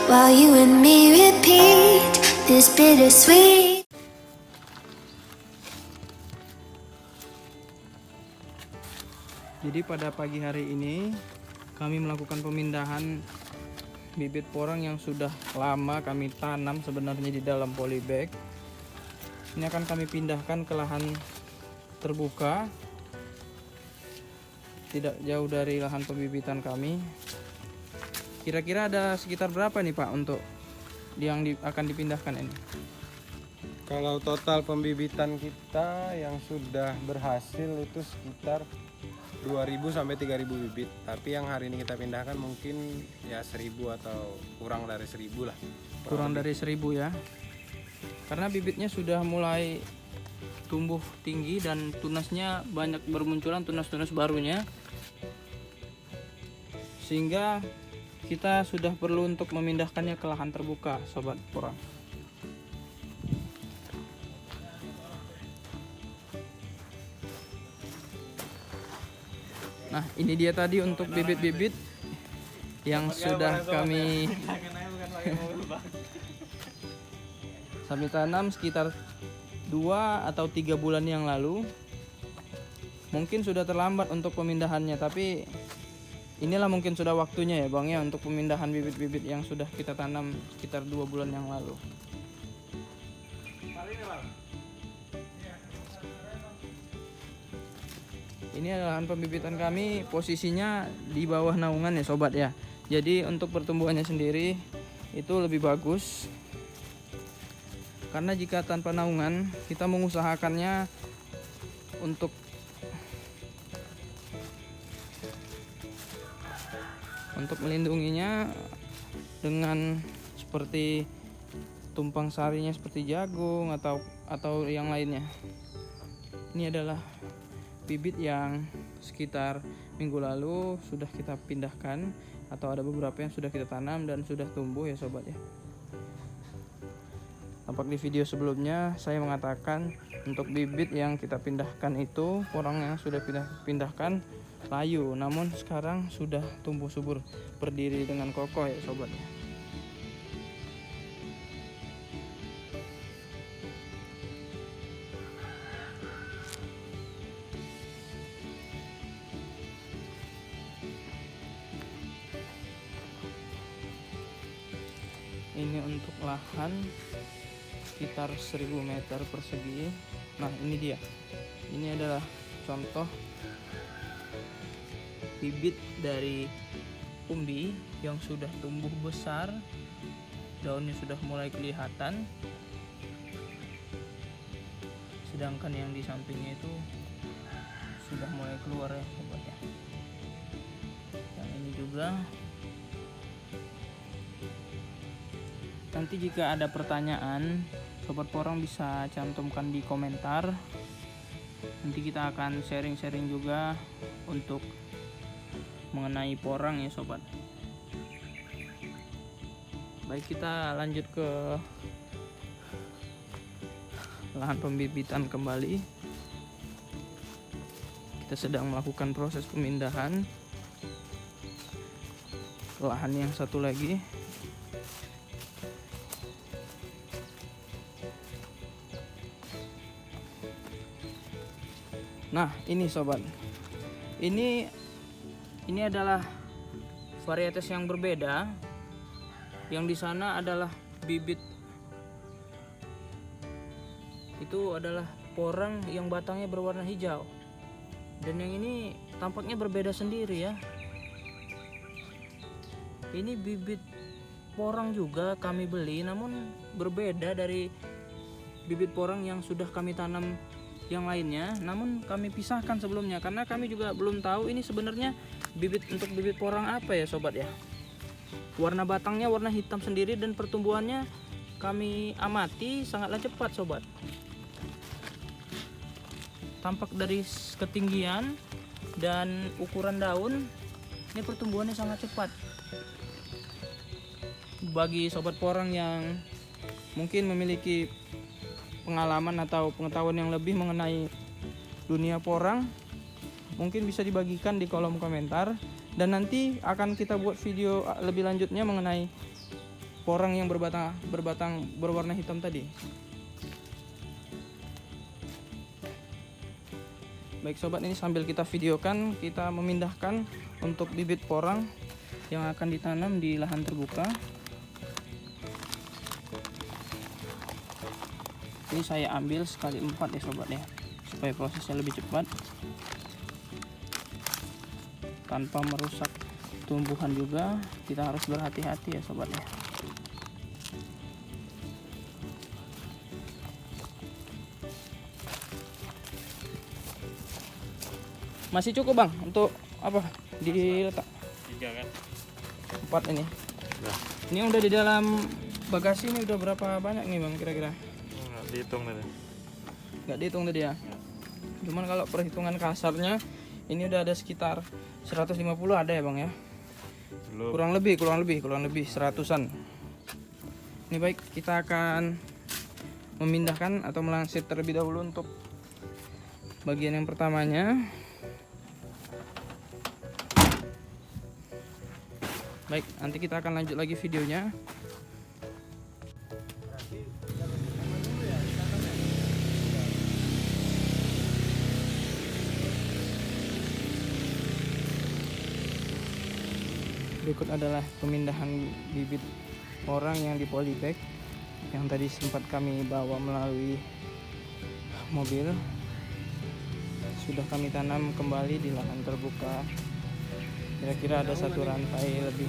while you and me repeat this bittersweet. Jadi pada pagi hari ini kami melakukan pemindahan bibit porang yang sudah lama kami tanam sebenarnya di dalam polybag. Ini akan kami pindahkan ke lahan terbuka, tidak jauh dari lahan pembibitan kami. Kira-kira ada sekitar berapa nih Pak untuk yang akan dipindahkan ini? Kalau total pembibitan kita yang sudah berhasil itu sekitar 2000 sampai 3000 bibit. Tapi yang hari ini kita pindahkan mungkin ya 1000 atau kurang dari 1000 lah. Kurang dari 1000 ya. Karena bibitnya sudah mulai tumbuh tinggi dan tunasnya banyak bermunculan tunas-tunas barunya. Sehingga kita sudah perlu untuk memindahkannya ke lahan terbuka, sobat porang. Nah, ini dia tadi untuk bibit-bibit yang sudah kami tanam sekitar 2 atau 3 bulan yang lalu. Mungkin sudah terlambat untuk pemindahannya, tapi inilah mungkin sudah waktunya ya Bang ya untuk pemindahan bibit-bibit yang sudah kita tanam sekitar 2 bulan yang lalu. Ini adalah lahan pembibitan kami, posisinya di bawah naungan ya sobat ya. Jadi untuk pertumbuhannya sendiri itu lebih bagus. Karena jika tanpa naungan kita mengusahakannya untuk melindunginya dengan seperti tumpang sarinya seperti jagung atau yang lainnya. Ini adalah bibit yang sekitar minggu lalu sudah kita pindahkan, atau ada beberapa yang sudah kita tanam dan sudah tumbuh ya sobat ya. Tampak di video sebelumnya saya mengatakan untuk bibit yang kita pindahkan itu porang yang sudah pindahkan layu, namun sekarang sudah tumbuh subur, berdiri dengan kokoh ya sobat ya. Ini untuk lahan sekitar 1000 meter persegi. Nah ini dia, ini adalah contoh bibit dari umbi yang sudah tumbuh besar, daunnya sudah mulai kelihatan, sedangkan yang di sampingnya itu sudah mulai keluar ya sobat ya. Yang ini juga. Nanti jika ada pertanyaan, sobat porang bisa cantumkan di komentar. Nanti kita akan sharing-sharing juga untuk mengenai porang ya sobat. Baik, kita lanjut ke lahan pembibitan kembali. Kita sedang melakukan proses pemindahan ke lahan yang satu lagi. Nah ini sobat, ini adalah varietas yang berbeda. Yang di sana adalah bibit, itu adalah porang yang batangnya berwarna hijau, dan yang ini tampaknya berbeda sendiri ya. Ini bibit porang juga kami beli, namun berbeda dari bibit porang yang sudah kami tanam yang lainnya, namun kami pisahkan sebelumnya karena kami juga belum tahu ini sebenarnya untuk bibit porang apa ya sobat ya. Warna batangnya warna hitam sendiri dan pertumbuhannya kami amati sangatlah cepat sobat. Tampak dari ketinggian dan ukuran daun, ini pertumbuhannya sangat cepat. Bagi sobat porang yang mungkin memiliki pengalaman atau pengetahuan yang lebih mengenai dunia porang, mungkin bisa dibagikan di kolom komentar, dan nanti akan kita buat video lebih lanjutnya mengenai porang yang berbatang berwarna hitam tadi. Baik sobat, ini sambil kita videokan, kita memindahkan untuk bibit porang yang akan ditanam di lahan terbuka. Ini saya ambil sekali 4 ya sobat ya, supaya prosesnya lebih cepat tanpa merusak tumbuhan juga. Kita harus berhati-hati ya sobat ya. Masih cukup bang untuk apa diletak? 3 kan? 4 ini. Nah, Ini udah di dalam bagasi ini udah berapa banyak nih bang kira-kira? nggak dihitung tadi. Nggak dihitung tadi ya. Cuman kalau perhitungan kasarnya ini udah ada sekitar 150 ada ya bang ya. Belum. Kurang lebih 100-an. Ini baik, kita akan memindahkan atau melansir terlebih dahulu untuk bagian yang pertamanya. Baik, nanti kita akan lanjut lagi videonya. Berikut adalah pemindahan bibit porang yang di polybag yang tadi sempat kami bawa melalui mobil. Sudah kami tanam kembali di lahan terbuka. Kira-kira ada 1 rantai lebih.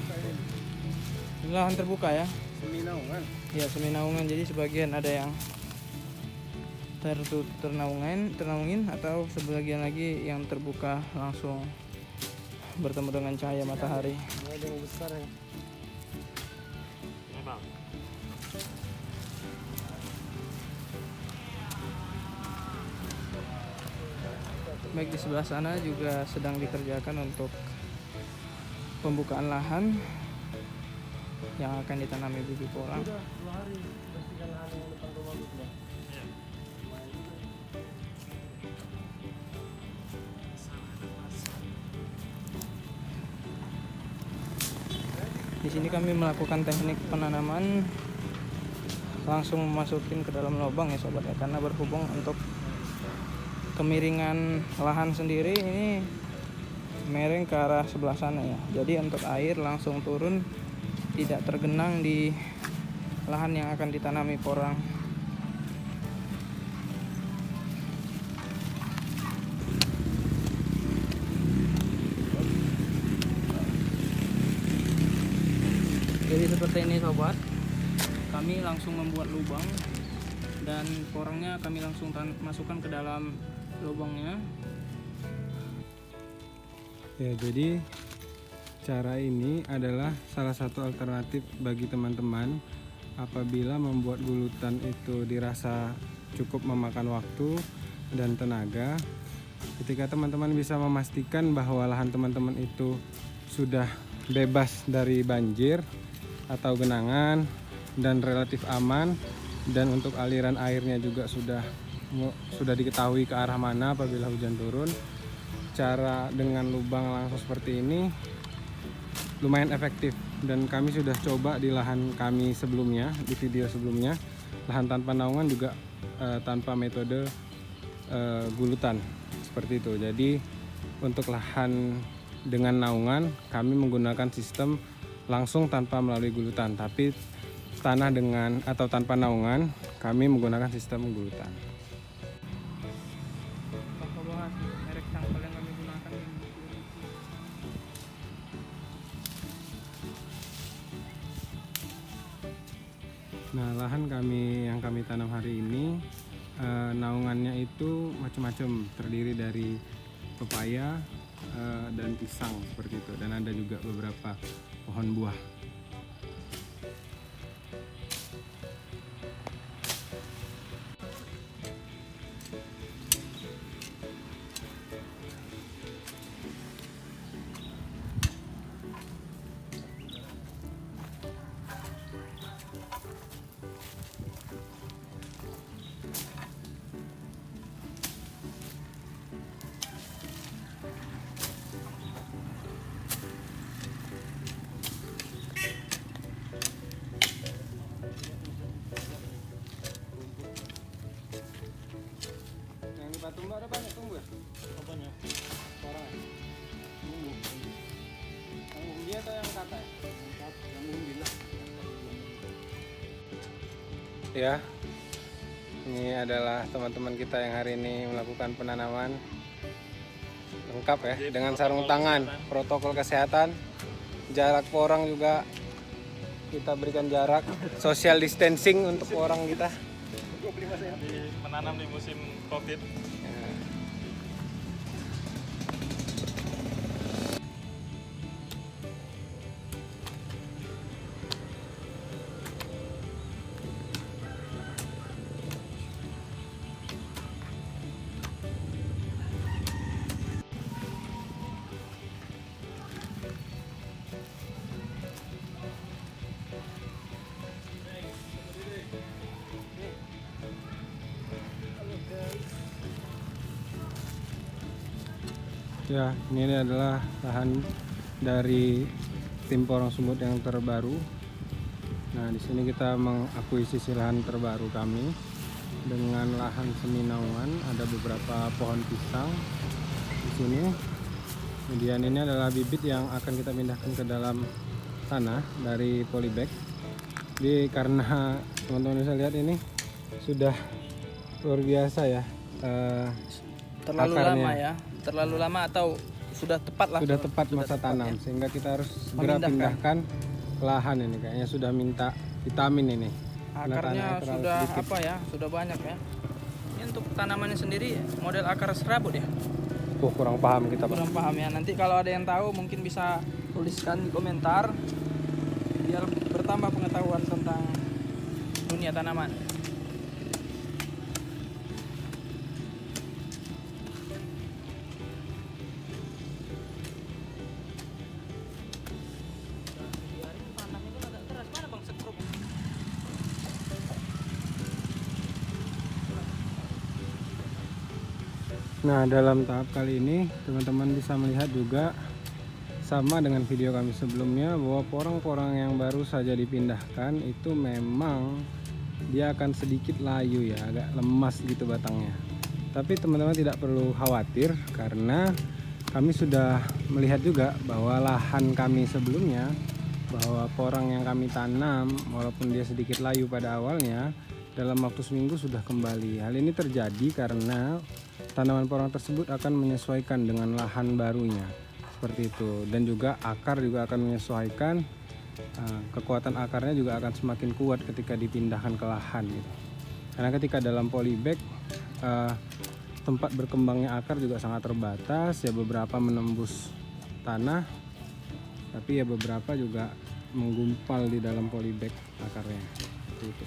Ini lahan terbuka ya. Seminaungan. Ya, seminaungan. Jadi sebagian ada yang ternaungin atau sebagian lagi yang terbuka langsung bertemu dengan cahaya matahari. Ada yang besar ya. Ini bang. Baik, di sebelah sana juga sedang dikerjakan untuk pembukaan lahan yang akan ditanami bibit porang. Di sini kami melakukan teknik penanaman langsung masukin ke dalam lubang ya sobat ya, karena berhubung untuk kemiringan lahan sendiri ini miring ke arah sebelah sana ya. Jadi untuk air langsung turun, tidak tergenang di lahan yang akan ditanami porang. Jadi seperti ini sobat, kami langsung membuat lubang dan porangnya kami langsung masukkan ke dalam lubangnya. Ya, jadi cara ini adalah salah satu alternatif bagi teman-teman apabila membuat gulutan itu dirasa cukup memakan waktu dan tenaga. Ketika teman-teman bisa memastikan bahwa lahan teman-teman itu sudah bebas dari banjir atau genangan dan relatif aman, dan untuk aliran airnya juga sudah diketahui ke arah mana apabila hujan turun, cara dengan lubang langsung seperti ini lumayan efektif. Dan kami sudah coba di lahan kami sebelumnya, di video sebelumnya, lahan tanpa naungan juga tanpa metode gulutan seperti itu. Jadi untuk lahan dengan naungan kami menggunakan sistem langsung tanpa melalui gulutan, tapi tanah dengan atau tanpa naungan kami menggunakan sistem gulutan. Tanpa bahas merek sampel yang kami gunakan. Nah, lahan kami yang kami tanam hari ini naungannya itu macam-macam, terdiri dari pepaya dan pisang seperti itu, dan ada juga beberapa pohon buah. ya. Ini adalah teman-teman kita yang hari ini melakukan penanaman lengkap ya, dengan sarung tangan, protokol kesehatan, jarak porang juga kita berikan jarak, social distancing untuk orang kita. Di menanam di musim COVID. Ya, ini adalah lahan dari tim Porong Sumut yang terbaru. Nah, di sini kita mengakuisisi lahan terbaru kami dengan lahan seminaungan. Ada beberapa pohon pisang di sini. Kemudian ini adalah bibit yang akan kita pindahkan ke dalam tanah dari polybag. Jadi karena teman-teman bisa lihat ini sudah luar biasa ya. Terlalu Akarnya. lama ya, terlalu lama atau sudah tepat lah. Sudah tepat masa tepat, tanam ya. sehingga kita harus segera Memindahkan. pindahkan ke lahan ini, kayaknya sudah minta vitamin ini. Karena Akarnya tanahnya terlalu sudah sedikit. apa ya, sudah banyak ya. Ini untuk tanamannya sendiri model akar serabut ya. Kurang paham kita, Pak. Kurang paham ya. Nanti kalau ada yang tahu mungkin bisa tuliskan di komentar biar bertambah pengetahuan tentang dunia tanaman. Nah, dalam tahap kali ini teman-teman bisa melihat juga sama dengan video kami sebelumnya bahwa porang-porang yang baru saja dipindahkan itu memang dia akan sedikit layu ya, agak lemas gitu batangnya. Tapi teman-teman tidak perlu khawatir karena kami sudah melihat juga bahwa lahan kami sebelumnya, bahwa porang yang kami tanam walaupun dia sedikit layu pada awalnya, dalam waktu seminggu sudah kembali. Hal ini terjadi karena tanaman porang tersebut akan menyesuaikan dengan lahan barunya, seperti itu. Dan juga akar juga akan menyesuaikan, kekuatan akarnya juga akan semakin kuat ketika dipindahkan ke lahan gitu. Karena ketika dalam polybag, tempat berkembangnya akar juga sangat terbatas ya, beberapa menembus tanah, tapi ya beberapa juga menggumpal di dalam polybag akarnya, seperti itu.